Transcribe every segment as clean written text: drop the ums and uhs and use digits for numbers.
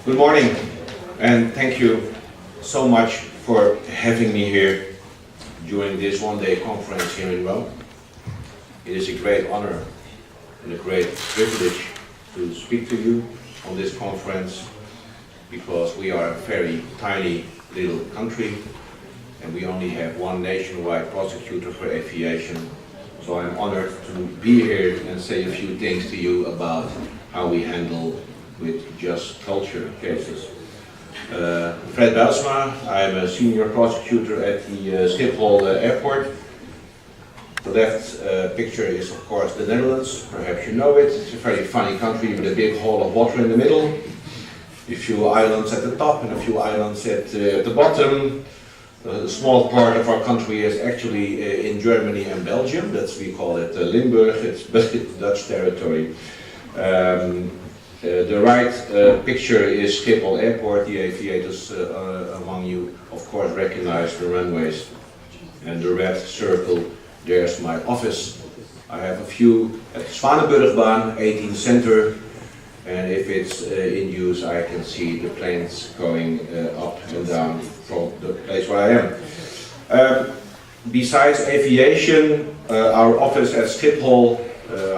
Good morning, and thank you so much for having me here during this one-day conference here in Rome. It is a great honor and a great privilege to speak to you on this conference because we are a very tiny little country and we only have one nationwide prosecutor for aviation. So I'm honored to be here and say a few things to you about how we handle with just culture cases. Fred Bijlsma, I'm a senior prosecutor at the Schiphol airport. The left picture is of course the Netherlands, perhaps you know it. It's a very funny country with a big hole of water in the middle, a few islands at the top and a few islands at the bottom. A small part of our country is actually in Germany and Belgium. We call it Limburg, it's Dutch territory. The right picture is Schiphol Airport. The aviators among you of course recognize the runways. And the red circle, there's my office. I have a few at Zwanenburgbaan, 18 Center. And if it's in use, I can see the planes going up and down from the place where I am. Besides aviation, our office at Schiphol,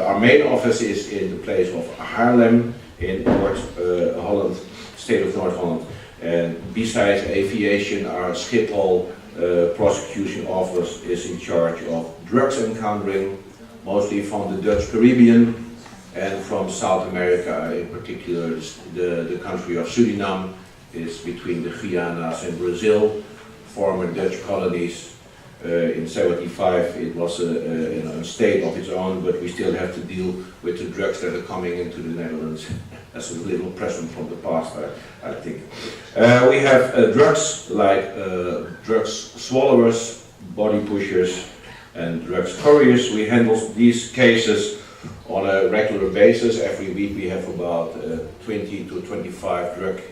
our main office is in the place of Haarlem in North Holland, state of North Holland. And besides aviation, our Schiphol prosecution office is in charge of drugs encountering, mostly from the Dutch Caribbean and from South America, in particular the country of Suriname is between the Guianas and Brazil, former Dutch colonies. In 75 it was a state of its own, but we still have to deal with the drugs that are coming into the Netherlands as a little present from the past, I think. We have drugs like drugs swallowers, body pushers and drugs couriers. We handle these cases on a regular basis. Every week we have about 20 to 25 drugs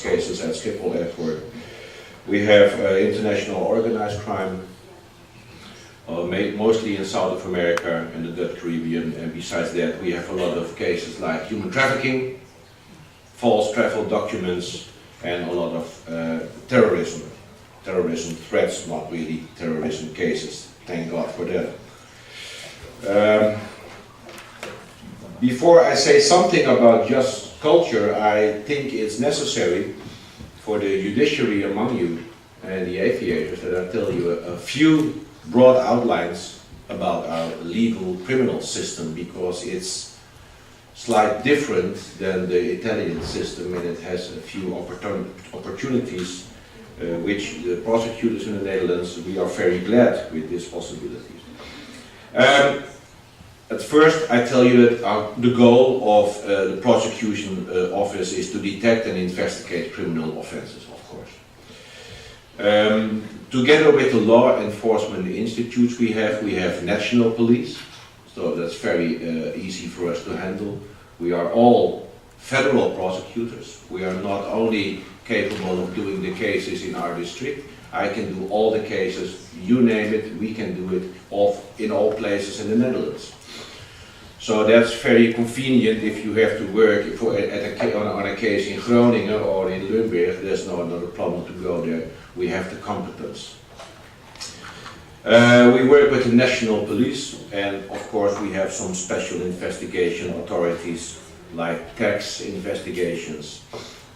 cases at Schiphol Airport. We have international organized crime, mostly in South America and the Dutch Caribbean, and besides that we have a lot of cases like human trafficking, false travel documents, and a lot of terrorism threats, not really terrorism cases, thank God for that. Before I say something about just culture, I think it's necessary for the judiciary among you and the aviators that I tell you a few broad outlines about our legal criminal system, because it's slightly different than the Italian system and it has a few opportunities which the prosecutors in the Netherlands, we are very glad with these possibilities. At first, I tell you that the goal of the prosecution office is to detect and investigate criminal offenses, of course. Together with the law enforcement institutes we have national police, so that's very easy for us to handle. We are all federal prosecutors. We are not only capable of doing the cases in our district. I can do all the cases, you name it, we can do it in all places in the Netherlands. So that's very convenient if you have to work on a case in Groningen or in Limburg. There's not a problem to go there. We have the competence. We work with the national police, and of course we have some special investigation authorities like tax investigations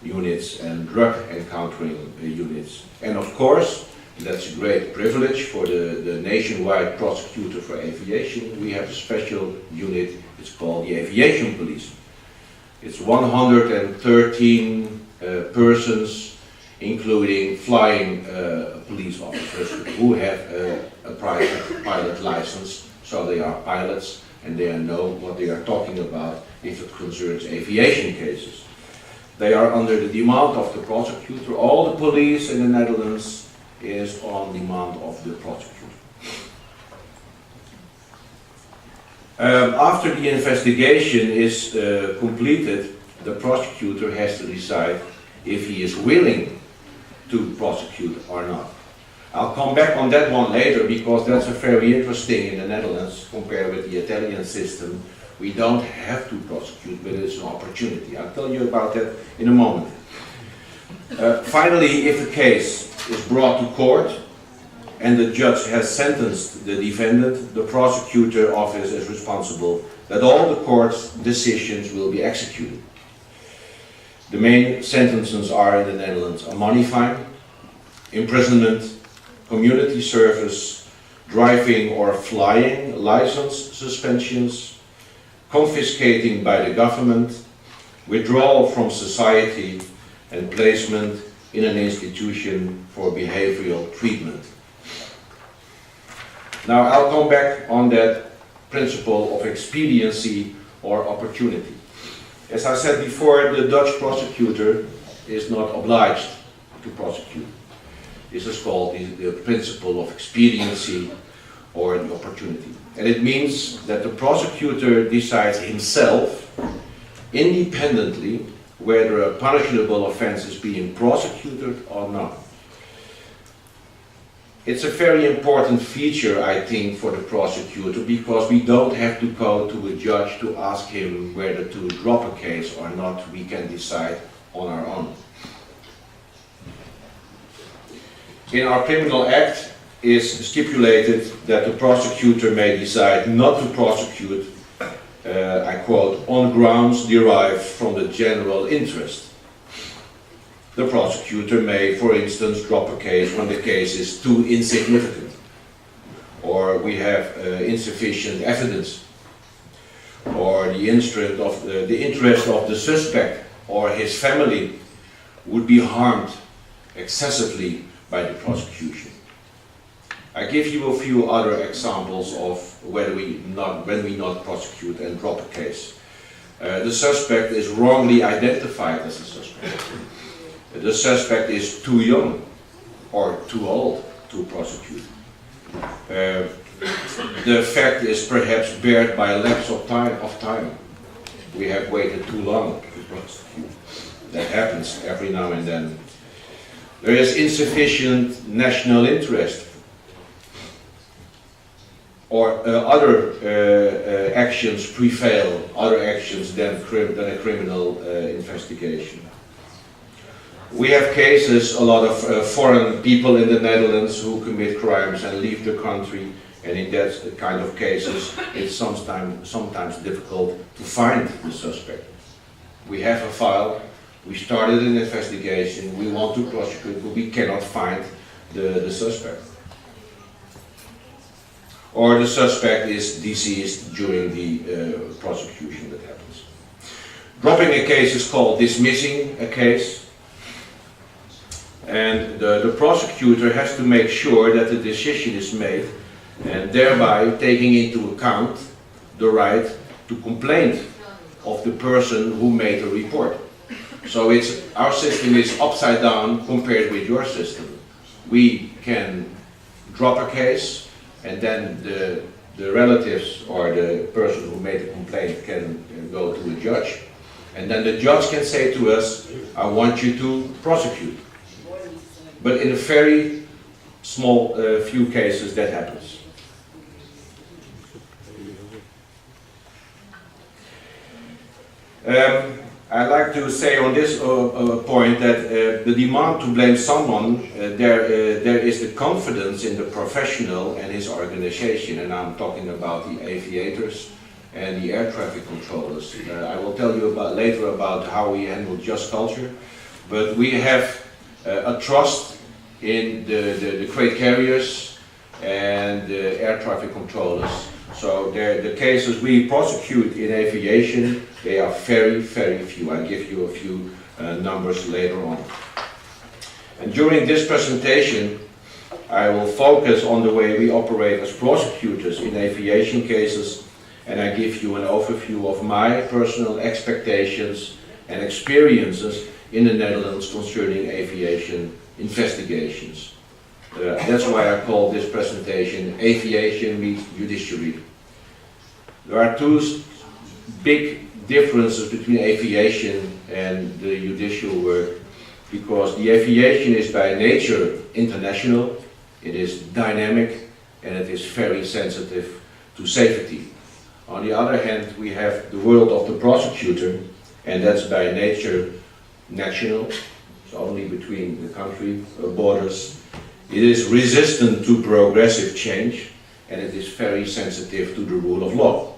units and drug encountering units. And of course, that's a great privilege for the nationwide prosecutor for aviation. We have a special unit, it's called the aviation police. It's 113 persons, including flying police officers who have a private pilot license, so they are pilots and they know what they are talking about if it concerns aviation cases. They are under the demand of the prosecutor. All the police in the Netherlands is on demand of the prosecutor. After the investigation is completed, the prosecutor has to decide if he is willing to prosecute or not. I'll come back on that one later because that's a very interesting in the Netherlands compared with the Italian system, We don't have to prosecute, but it's an opportunity. I'll tell you about that in a moment. Finally, if a case is brought to court and the judge has sentenced the defendant, the prosecutor office is responsible that all the court's decisions will be executed. The main sentences are in the Netherlands a money fine, imprisonment, community service, driving or flying license suspensions, confiscating by the government, withdrawal from society, and placement in an institution for behavioral treatment. Now I'll come back on that principle of expediency or opportunity. As I said before, the Dutch prosecutor is not obliged to prosecute. This is called the principle of expediency or the opportunity. And it means that the prosecutor decides himself, independently, whether a punishable offense is being prosecuted or not. It's a very important feature, I think, for the prosecutor, because we don't have to go to a judge to ask him whether to drop a case or not. We can decide on our own. In our criminal act is stipulated that the prosecutor may decide not to prosecute, I quote, on grounds derived from the general interest. The prosecutor may, for instance, drop a case when the case is too insignificant, or we have insufficient evidence, or the interest of the suspect or his family would be harmed excessively by the prosecution. I give you a few other examples of when we not prosecute and drop a case. The suspect is wrongly identified as a suspect. The suspect is too young or too old to prosecute. The fact is perhaps bared by a lapse of time. We have waited too long to prosecute. That happens every now and then. There is insufficient national interest, or other actions prevail, other actions than a criminal investigation. We have cases, a lot of foreign people in the Netherlands who commit crimes and leave the country, and in that kind of cases it's sometimes difficult to find the suspect. We have a file, we started an investigation, we want to prosecute, but we cannot find the suspect. Or the suspect is deceased during the prosecution that happens. Dropping a case is called dismissing a case. And the prosecutor has to make sure that the decision is made, and thereby taking into account the right to complain of the person who made the report. So our system is upside down compared with your system. We can drop a case, and then the relatives or the person who made the complaint can go to a judge. And then the judge can say to us, I want you to prosecute. But in a very small few cases that happens. I'd like to say on this point that the demand to blame someone, there is the confidence in the professional and his organization, and I'm talking about the aviators and the air traffic controllers. I will tell you later about how we handle just culture, but we have a trust in the freight carriers and the air traffic controllers. So the cases we prosecute in aviation, they are very, very few. I'll give you a few numbers later on. And during this presentation, I will focus on the way we operate as prosecutors in aviation cases, and I give you an overview of my personal expectations and experiences in the Netherlands concerning aviation investigations. That's why I call this presentation Aviation meets Judiciary. There are two big differences between aviation and the judicial work, because the aviation is by nature international, it is dynamic, and it is very sensitive to safety. On the other hand, we have the world of the prosecutor, and that's by nature national. It's only between the country borders. It is resistant to progressive change, and it is very sensitive to the rule of law.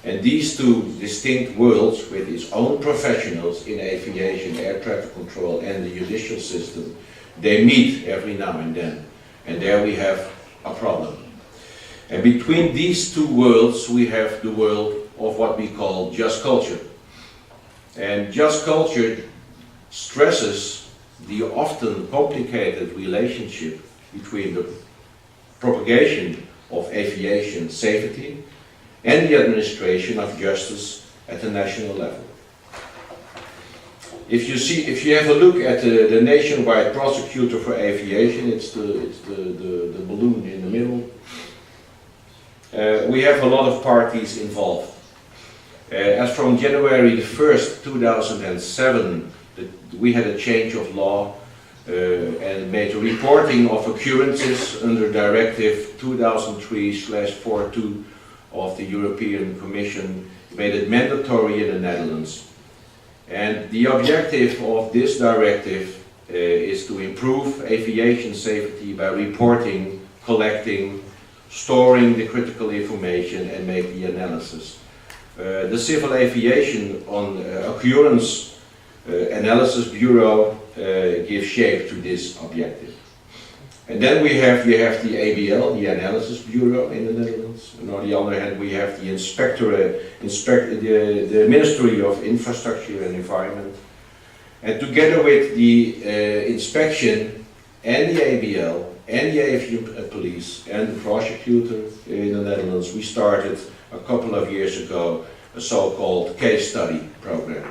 And these two distinct worlds, with its own professionals in aviation, air traffic control, and the judicial system, they meet every now and then. And there we have a problem. And between these two worlds, we have the world of what we call just culture. And just culture stresses the often complicated relationship between the propagation of aviation safety and the administration of justice at the national level. If you have a look at the nationwide prosecutor for aviation, it's the balloon in the middle. We have a lot of parties involved. As from January the 1st, 2007, we had a change of law and made a reporting of occurrences under Directive 2003/42 of the European Commission, made it mandatory in the Netherlands. And the objective of this directive is to improve aviation safety by reporting, collecting, storing the critical information and make the analysis. The Civil Aviation on Occurrence Analysis Bureau gives shape to this objective. And then we have the ABL, the Analysis Bureau in the Netherlands. And on the other hand, we have the the Ministry of Infrastructure and Environment. And together with the inspection and the ABL and the aviation police and the prosecutor in the Netherlands, we started a couple of years ago a so-called case study program.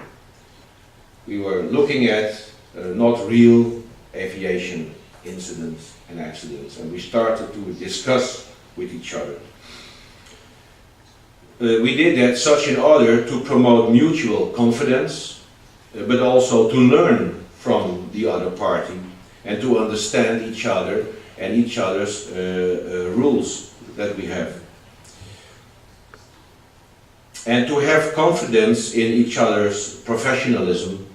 We were looking at not real aviation incidents and accidents, and we started to discuss with each other. We did that such in order to promote mutual confidence, but also to learn from the other party and to understand each other and each other's rules that we have. And to have confidence in each other's professionalism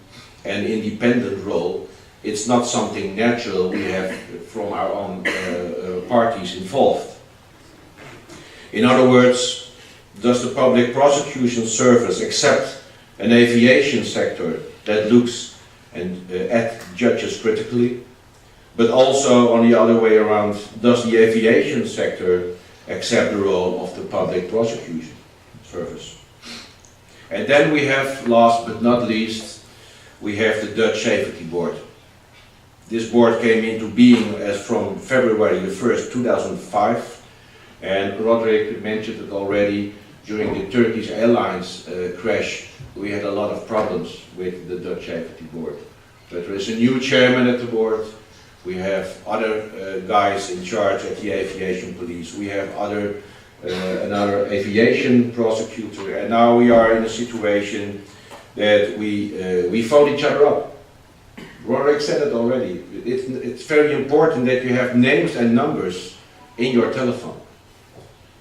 and independent role, it's not something natural we have from our own parties involved. In other words, does the public prosecution service accept an aviation sector that looks at judges critically, but also on the other way around, does the aviation sector accept the role of the public prosecution service? And then we have, last but not least, we have the Dutch Safety Board. This board came into being as from February the 1st, 2005, and Roderick mentioned it already. During the Turkish Airlines crash, we had a lot of problems with the Dutch Safety Board. But there is a new chairman at the board. We have other guys in charge at the aviation police. We have another aviation prosecutor, and now we are in a situation that we phone each other up. Roderick said it already. It's very important that you have names and numbers in your telephone.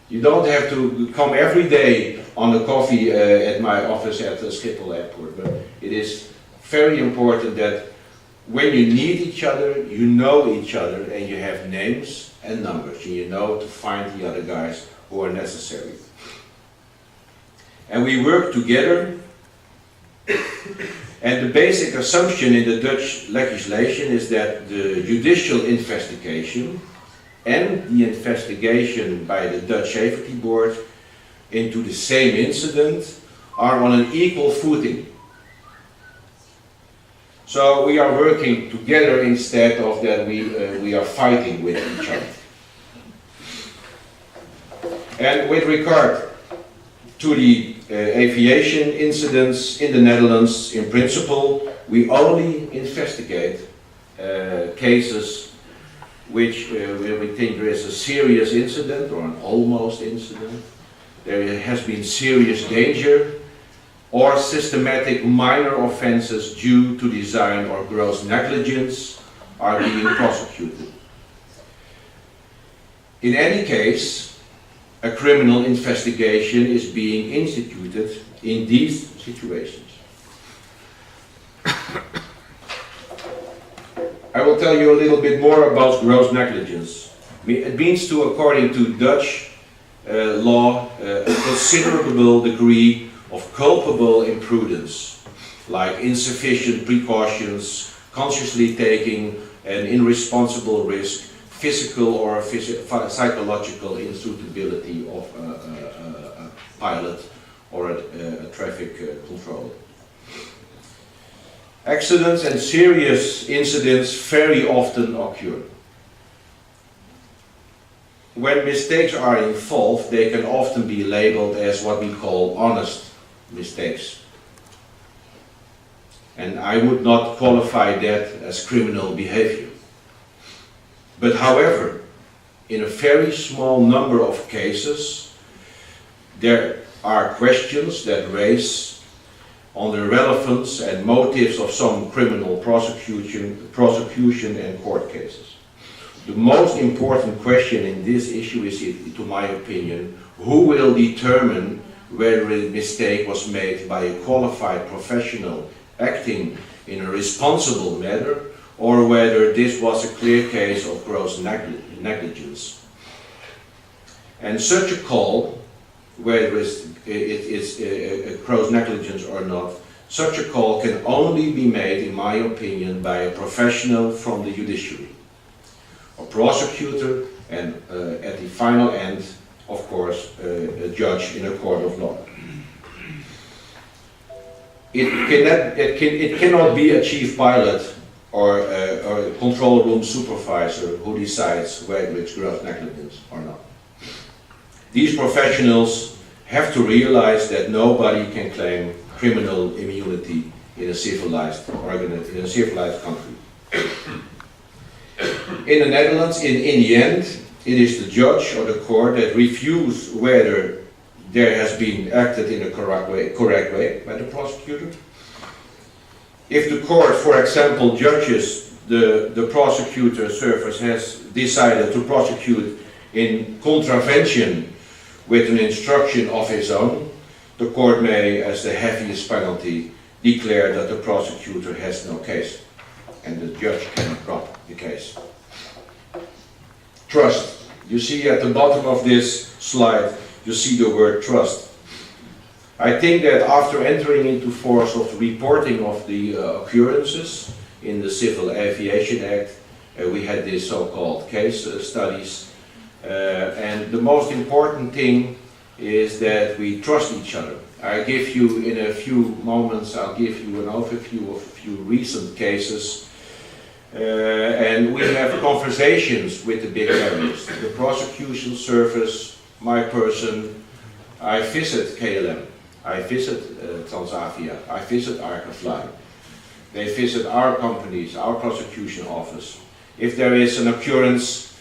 You don't have to come every day on a coffee at my office at the Schiphol airport, but it is very important that when you need each other, you know each other, and you have names and numbers, and you know to find the other guys who are necessary. And we work together. And the basic assumption in the Dutch legislation is that the judicial investigation and the investigation by the Dutch Safety Board into the same incident are on an equal footing. So we are working together instead of that we are fighting with each other. And with regard to the aviation incidents in the Netherlands, in principle, we only investigate cases which where we think there is a serious incident or an almost incident, there has been serious danger, or systematic minor offenses due to design or gross negligence are being prosecuted. In any case, a criminal investigation is being instituted in these situations. I will tell you a little bit more about gross negligence. It means to, according to Dutch law, a considerable degree of culpable imprudence, like insufficient precautions, consciously taking an irresponsible risk, physical or psychological insuitability of a pilot or a traffic controller. Accidents and serious incidents very often occur. When mistakes are involved, they can often be labeled as what we call honest mistakes. And I would not qualify that as criminal behavior. But however, in a very small number of cases, there are questions that raise on the relevance and motives of some criminal prosecution and court cases. The most important question in this issue is, to my opinion, who will determine whether a mistake was made by a qualified professional acting in a responsible manner, or whether this was a clear case of gross negligence. And such a call, whether it is a gross negligence or not, such a call can only be made, in my opinion, by a professional from the judiciary, a prosecutor, and at the final end, of course, a judge in a court of law. It cannot be a chief pilot or a control room supervisor who decides whether it's gross negligence or not. These professionals have to realize that nobody can claim criminal immunity in a civilized country. In the Netherlands, in the end, it is the judge or the court that reviews whether there has been acted in a correct way by the prosecutor. If the court, for example, judges the prosecutor service has decided to prosecute in contravention with an instruction of his own, the court may, as the heaviest penalty, declare that the prosecutor has no case, and the judge can drop the case. Trust. You see at the bottom of this slide, you see the word trust. I think that after entering into force of the reporting of the occurrences in the Civil Aviation Act, we had these so-called case studies. And the most important thing is that we trust each other. I give you, in a few moments, I'll give you an overview of a few recent cases. And we have conversations with the big areas. The prosecution service, my person, I visit KLM, I visit Transavia, I visit Arkefly. They visit our companies, our prosecution office. If there is an occurrence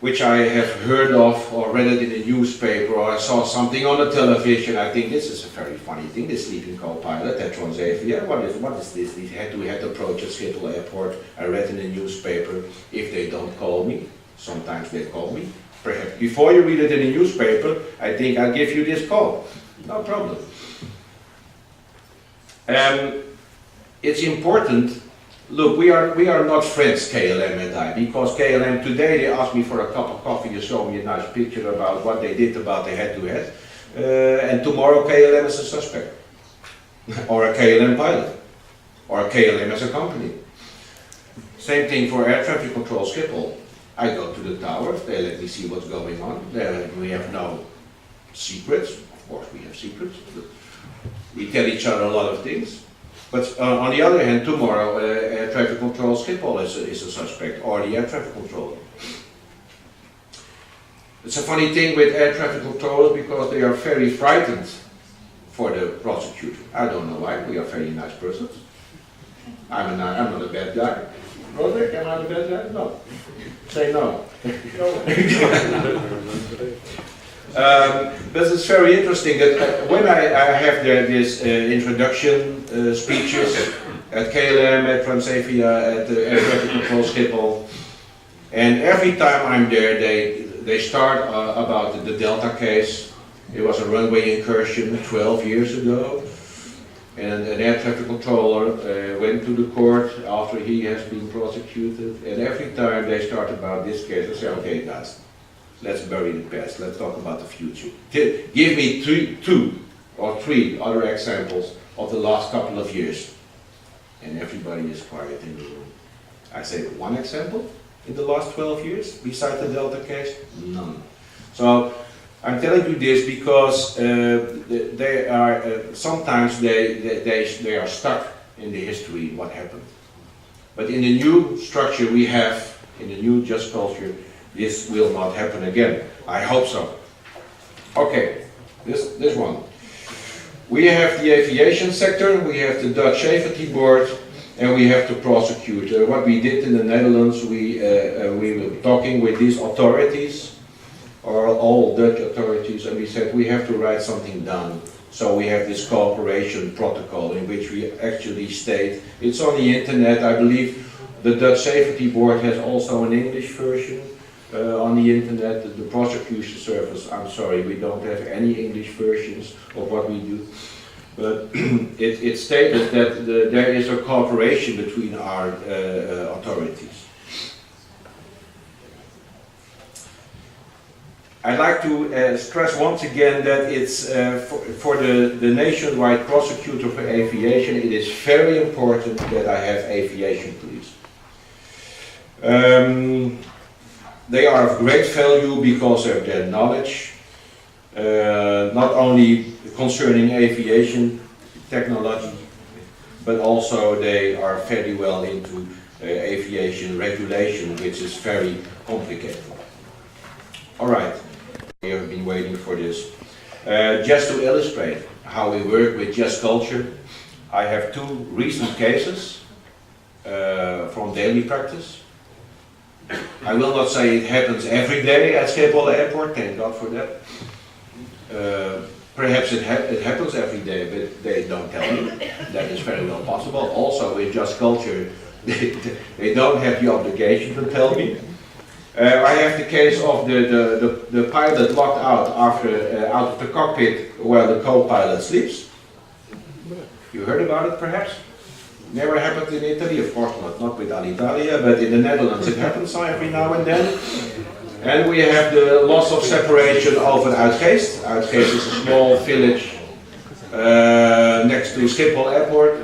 which I have heard of or read it in a newspaper or I saw something on the television, I think this is a very funny thing, this sleeping co-pilot at Transavia, what is this? We had to approach at Schiphol Airport, I read in the newspaper, if they don't call me, sometimes they call me, perhaps before you read it in the newspaper, I think I'll give you this call, no problem. It's important. Look, we are not friends, KLM and I, because KLM today they asked me for a cup of coffee and show me a nice picture about what they did about the head-to-head, and tomorrow KLM is a suspect, or a KLM pilot, or a KLM as a company. Same thing for air traffic control Schiphol. I go to the towers, they let me see what's going on. There we have no secrets, of course we have secrets, but we tell each other a lot of things. But on the other hand, tomorrow air traffic control Schiphol is a suspect, or the air traffic controller. It's a funny thing with air traffic controllers because they are very frightened for the prosecutor. I don't know why, we are very nice persons. I'm not a bad guy. Roderick, am I a bad guy? No. Say no. But it's very interesting that when I have this introduction speeches at KLM, at Transavia, at Air Traffic Control Schiphol, and every time I'm there, they start about the Delta case. It was a runway incursion 12 years ago, and an air traffic controller went to the court after he has been prosecuted, and every time they start about this case, they say, okay guys, let's bury the past, let's talk about the future. Give me two or three other examples of the last couple of years. And everybody is quiet in the room. I say, one example in the last 12 years, besides the Delta case? None. So, I'm telling you this because they are, sometimes they are stuck in the history, what happened. But in the new structure we have, in the new just culture, this will not happen again. I hope so. Okay, this one. We have the aviation sector, we have the Dutch Safety Board, and we have the prosecutor. What we did in the Netherlands, we were talking with these authorities, or all Dutch authorities, and we said we have to write something down. So we have this cooperation protocol in which we actually state, it's on the internet, I believe the Dutch Safety Board has also an English version. On the internet, the prosecution service, I'm sorry, we don't have any English versions of what we do. But it stated that there is a cooperation between our authorities. I'd like to stress once again that it's for the nationwide prosecutor for aviation, it is very important that I have aviation police. They are of great value because of their knowledge, not only concerning aviation technology, but also they are very well into aviation regulation, which is very complicated. All right, we have been waiting for this. Just to illustrate how we work with just culture, I have two recent cases from daily practice. I will not say it happens every day at Schiphol Airport, thank God for that. Perhaps it happens every day, but they don't tell me. That is very well possible. Also in just culture, they don't have the obligation to tell me. I have the case of the pilot locked out out of the cockpit while the co-pilot sleeps. You heard about it perhaps? Never happened in Italy, of course not with Alitalia, but in the Netherlands it happens every now and then. And we have the loss of separation over Uitgeest. Uitgeest is a small village next to Schiphol Airport.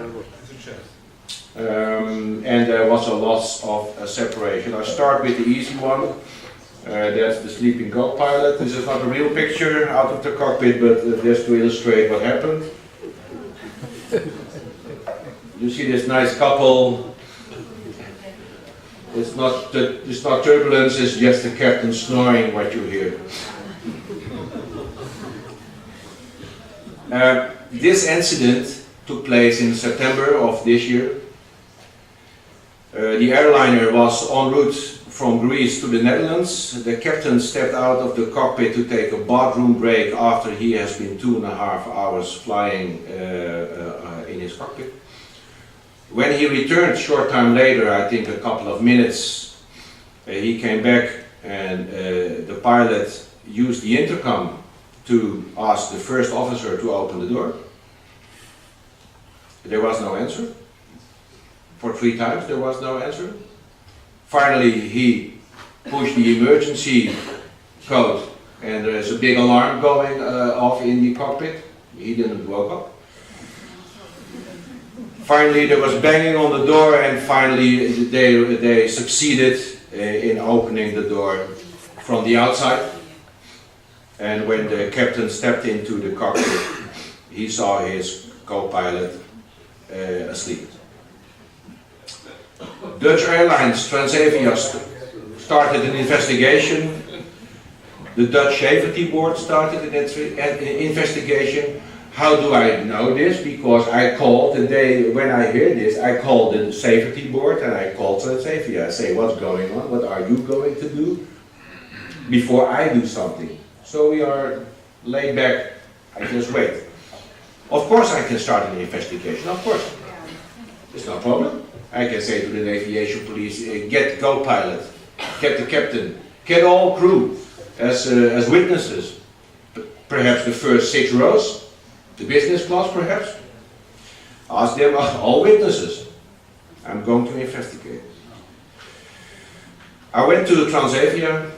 And there was a loss of separation. I start with the easy one. That's the sleeping co-pilot. This is not a real picture out of the cockpit, but just to illustrate what happened. You see this nice couple. It's not turbulence, it's just the captain snoring what you hear. This incident took place in September of this year. The airliner was en route from Greece to the Netherlands. The captain stepped out of the cockpit to take a bathroom break after he has been 2.5 hours flying in his cockpit. When he returned short time later, I think a couple of minutes, he came back and the pilot used the intercom to ask the first officer to open the door. There was no answer. For 3 times there was no answer. Finally he pushed the emergency code and there's a big alarm going off in the cockpit. He didn't wake up. Finally there was banging on the door and finally they succeeded in opening the door from the outside. And when the captain stepped into the cockpit, he saw his co-pilot asleep. Dutch Airlines Transavia started an investigation. The Dutch Safety Board started an investigation. How do I know this? Because I called the day when I hear this, I called the Safety Board and I called Transavia. I say, what's going on? What are you going to do? Before I do something. So we are laid back. I just wait. Of course I can start an investigation, of course. It's no problem. I can say to the aviation police, get co-pilot, get the captain, get all crew, as witnesses. Perhaps the first 6 rows, the business class perhaps. Ask them, all witnesses. I'm going to investigate. I went to Transavia.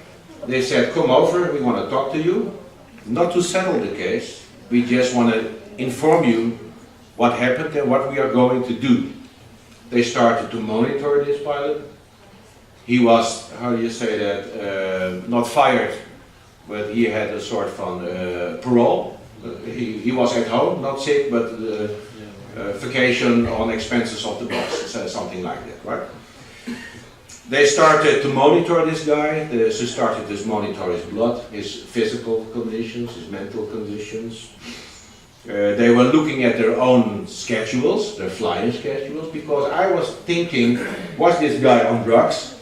They said, come over, we want to talk to you. Not to settle the case, we just want to inform you what happened and what we are going to do. They started to monitor this pilot. He was, how do you say that, not fired, but he had a sort of parole. He was at home, not sick, but vacation on expenses of the boss, something like that, right? They started to monitor this guy. They started to monitor his blood, his physical conditions, his mental conditions. They were looking at their own schedules, their flying schedules, because I was thinking, was this guy on drugs?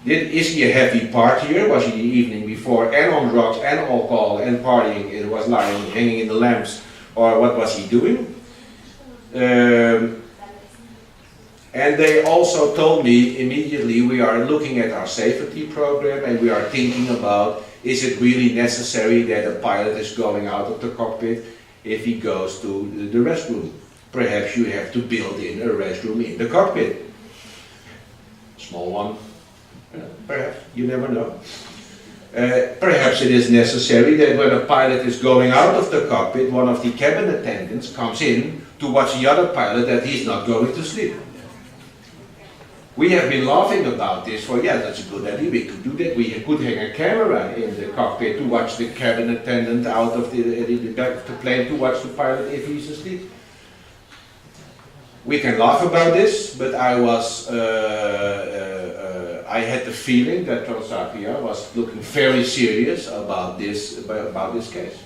Is he a heavy partier? Was he the evening before and on drugs and alcohol and partying? It was lying, hanging in the lamps, or what was he doing? And they also told me immediately, we are looking at our safety program and we are thinking about, is it really necessary that a pilot is going out of the cockpit if he goes to the restroom? Perhaps you have to build in a restroom in the cockpit. Small one, perhaps, you never know. Perhaps it is necessary that when a pilot is going out of the cockpit, one of the cabin attendants comes in to watch the other pilot that he's not going to sleep. We have been laughing about this for, yeah, that's a good idea, we could do that. We could hang a camera in the cockpit to watch the cabin attendant out of the back of the plane to watch the pilot if he's asleep. We can laugh about this, but I had the feeling that Transavia was looking very serious about this case.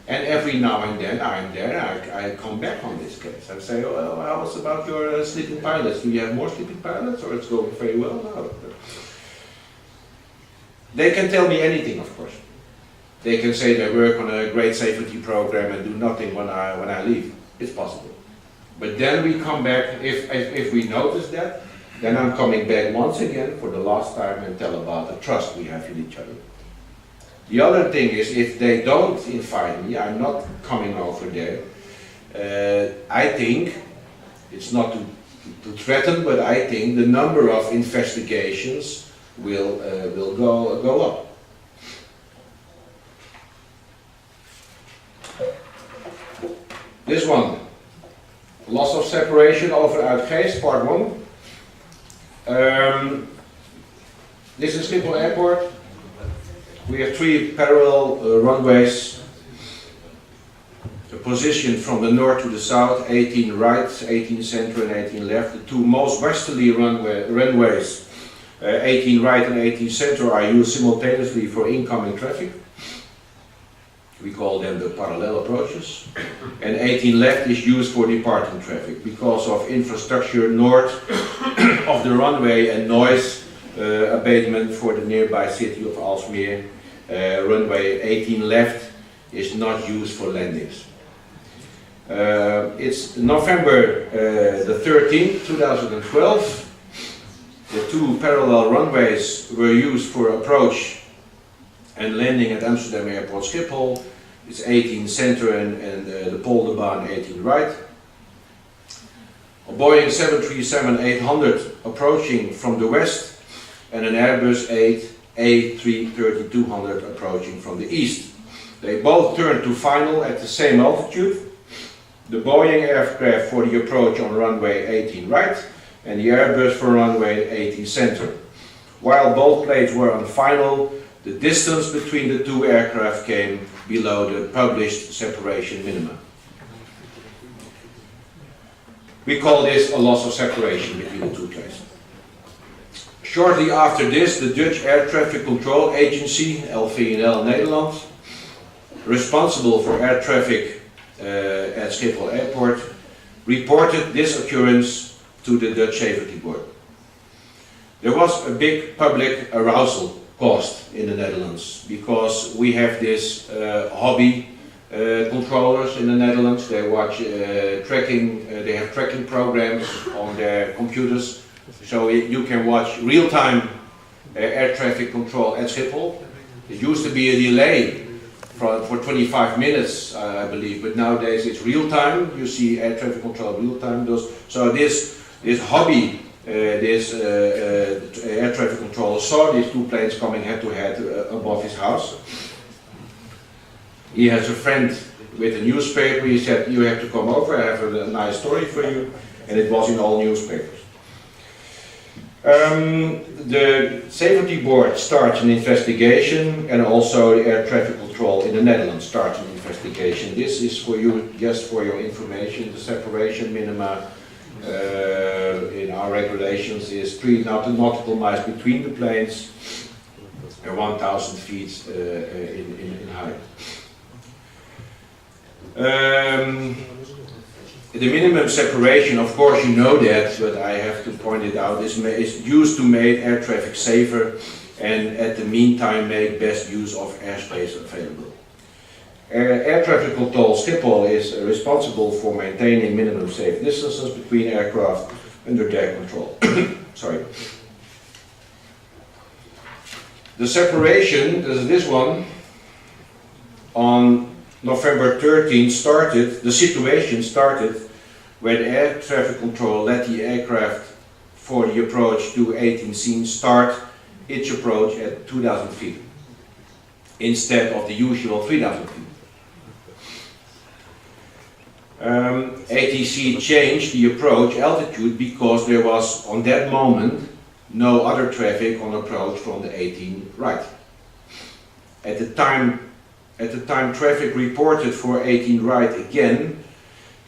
And every now and then I'm there, I come back on this case. I say, oh, how was about your sleeping pilots? Do you have more sleeping pilots, or it's going very well now? They can tell me anything, of course. They can say they work on a great safety program and do nothing when I leave. It's possible. But then we come back, if we notice that, then I'm coming back once again for the last time and tell about the trust we have in each other. The other thing is, if they don't invite me, I'm not coming over there. I think, it's not to threaten, but I think the number of investigations will go up. This one, loss of separation over uitgeest, part 1. This is Schiphol Airport. We have 3 parallel runways, positioned from the north to the south, 18 right, 18 center and 18 left. The 2 most westerly runways, 18 right and 18 center, are used simultaneously for incoming traffic. We call them the parallel approaches. And 18 left is used for departing traffic because of infrastructure north of the runway and noise abatement for the nearby city of Aalsmeer. Runway 18 left is not used for landings. It's November the 13th, 2012. The 2 parallel runways were used for approach and landing at Amsterdam Airport Schiphol. It's 18 center and the Polderbaan 18 right. A Boeing 737-800 approaching from the west, and an Airbus A330-200 approaching from the east. They both turned to final at the same altitude. The Boeing aircraft for the approach on runway 18 right, and the Airbus for runway 18 center. While both planes were on final, the distance between the 2 aircraft came below the published separation minimum. We call this a loss of separation between the 2 planes. Shortly after this, the Dutch Air Traffic Control Agency, LVNL Nederland, responsible for air traffic at Schiphol Airport, reported this occurrence to the Dutch Safety Board. There was a big public arousal caused in the Netherlands because we have this hobby controllers in the Netherlands. They watch they have tracking programs on their computers. So you can watch real-time air traffic control at Schiphol. It used to be a delay for 25 minutes, I believe, but nowadays it's real time. You see air traffic control real time. So this hobby, this air traffic controller saw these two planes coming head to head above his house. He has a friend with a newspaper. He said, "You have to come over, I have a nice story for you," and it was in all newspapers. The safety board starts an investigation, and also the air traffic control in the Netherlands starts an investigation. This is for you, just for your information. The separation minima in our regulations is 3 nautical miles between the planes and 1,000 feet in height. The minimum separation, of course you know that, but I have to point it out, is used to make air traffic safer and at the meantime make best use of airspace available. Air traffic control Schiphol is responsible for maintaining minimum safe distances between aircraft under their control. Sorry. The separation, this one, on November 13 started, the situation started where the air traffic control let the aircraft for the approach to 18 scene start its approach at 2,000 feet instead of the usual 3,000 feet. ATC changed the approach altitude because there was on that moment no other traffic on approach from the 18 right. At the time traffic reported for 18 right again,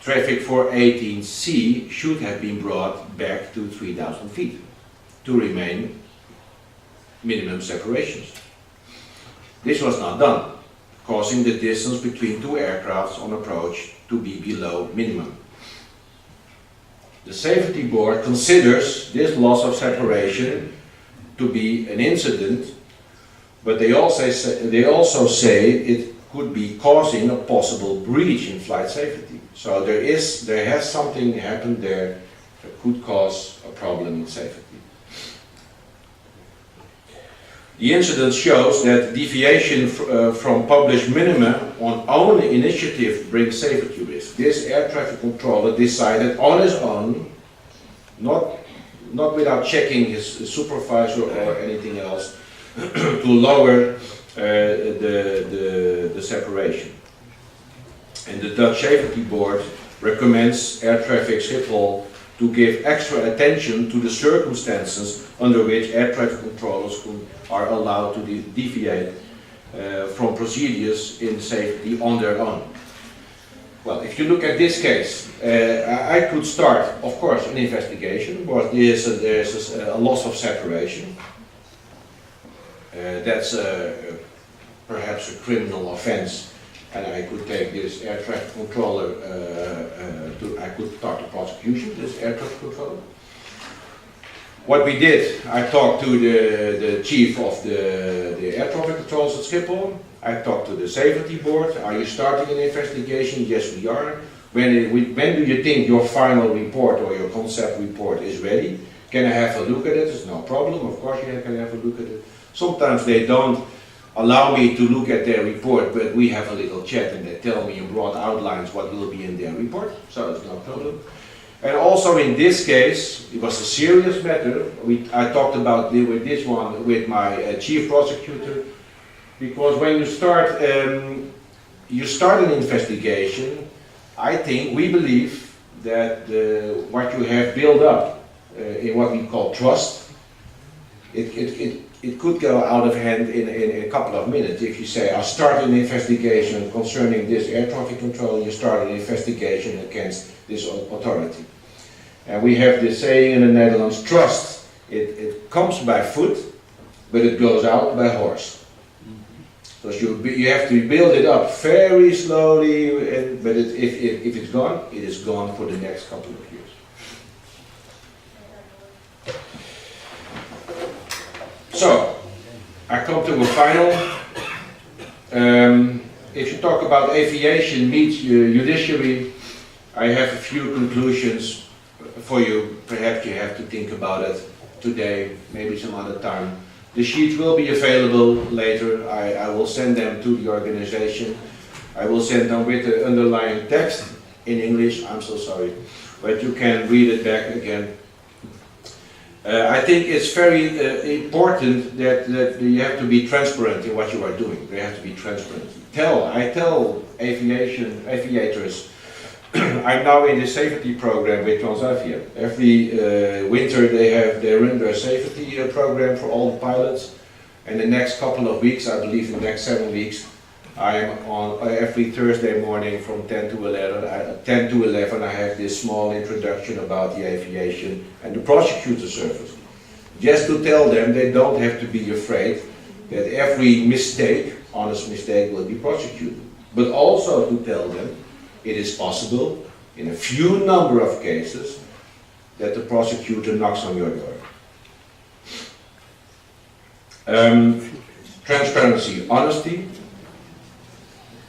traffic for 18C should have been brought back to 3,000 feet to remain minimum separations. This was not done, causing the distance between two aircrafts on approach to be below minimum. The safety board considers this loss of separation to be an incident, but they also say it could be causing a possible breach in flight safety. So there has something happened there that could cause a problem in safety. The incident shows that deviation from published minima on own initiative brings safety risk. This air traffic controller decided on his own, not without checking his supervisor or anything else, to lower the separation. And the Dutch Safety Board recommends air traffic Schiphol to give extra attention to the circumstances under which air traffic controllers are allowed to deviate from procedures in safety on their own. Well, if you look at this case, I could start, of course, an investigation, but there's a loss of separation. That's perhaps a criminal offense, and I could take this air traffic controller I could start the prosecution, this air traffic controller. What we did, I talked to the chief of the air traffic controls at Schiphol. I talked to the safety board. Are you starting an investigation? Yes, we are. When do you think your final report or your concept report is ready? Can I have a look at it? It's no problem. Of course you can have a look at it. Sometimes they don't allow me to look at their report, but we have a little chat and they tell me in broad outlines what will be in their report, so it's no problem. And also in this case, it was a serious matter. I talked about this one with my chief prosecutor, because when you start an investigation, I think, we believe that what you have built up in what we call trust, it could go out of hand in a couple of minutes. If you say, I start an investigation concerning this air traffic control, you start an investigation against this authority. And we have this saying in the Netherlands, trust, it comes by foot, but it goes out by horse. So you have to build it up very slowly, but if it's gone, it is gone for the next couple of years. So, I come to a final. If you talk about aviation meets judiciary, I have a few conclusions for you. Perhaps you have to think about it today, maybe some other time. The sheets will be available later. I will send them to the organization. I will send them with the underlying text in English, I'm so sorry, but you can read it back again. I think it's very important that you have to be transparent in what you are doing. You have to be transparent. I tell aviators, I'm now in the safety program with Transavia. Every winter they run their safety program for all the pilots. And the next couple of weeks, I believe the next 7 weeks, I am on every Thursday morning from 10 to 11, I have this small introduction about the aviation and the prosecutor service. Just to tell them they don't have to be afraid that every mistake, honest mistake, will be prosecuted. But also to tell them it is possible, in a few number of cases, that the prosecutor knocks on your door. Transparency, honesty.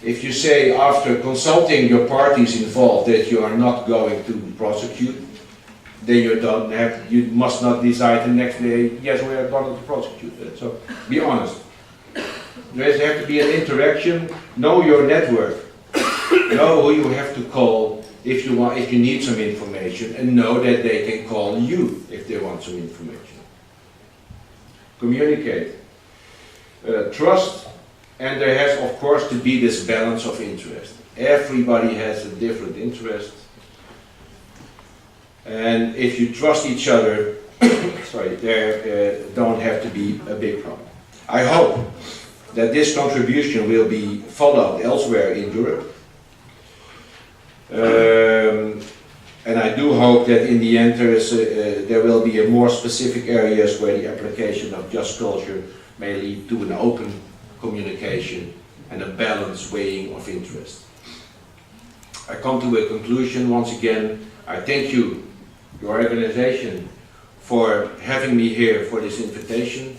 If you say after consulting your parties involved that you are not going to prosecute, then you must not decide the next day, yes, we are going to prosecute it. So be honest. There has to be an interaction, know your network, know who you have to call if you need some information, and know that they can call you if they want some information. Communicate. Trust, and there has of course to be this balance of interest. Everybody has a different interest, and if you trust each other, sorry, there don't have to be a big problem. I hope that this contribution will be followed elsewhere in Europe. And I do hope that in the end there will be a more specific areas where the application of just culture may lead to an open communication and a balanced weighing of interest. I come to a conclusion once again. I thank you, your organization, for having me here for this invitation.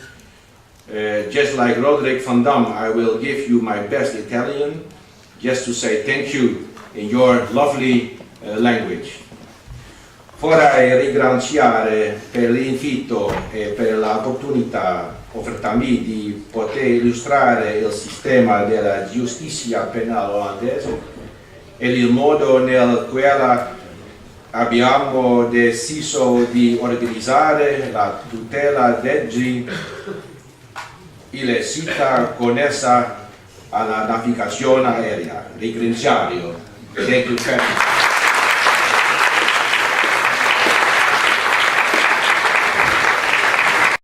Just like Roderick van Dam, I will give you my best Italian, just to say thank you in your lovely language. Vorrei ringraziare per l'invito e per l'opportunità offertami di poter illustrare il sistema della giustizia penale olandese e il modo nel quale abbiamo deciso di organizzare la tutela degli illecita connessa alla navigazione aerea. Ringrazio. Thank you.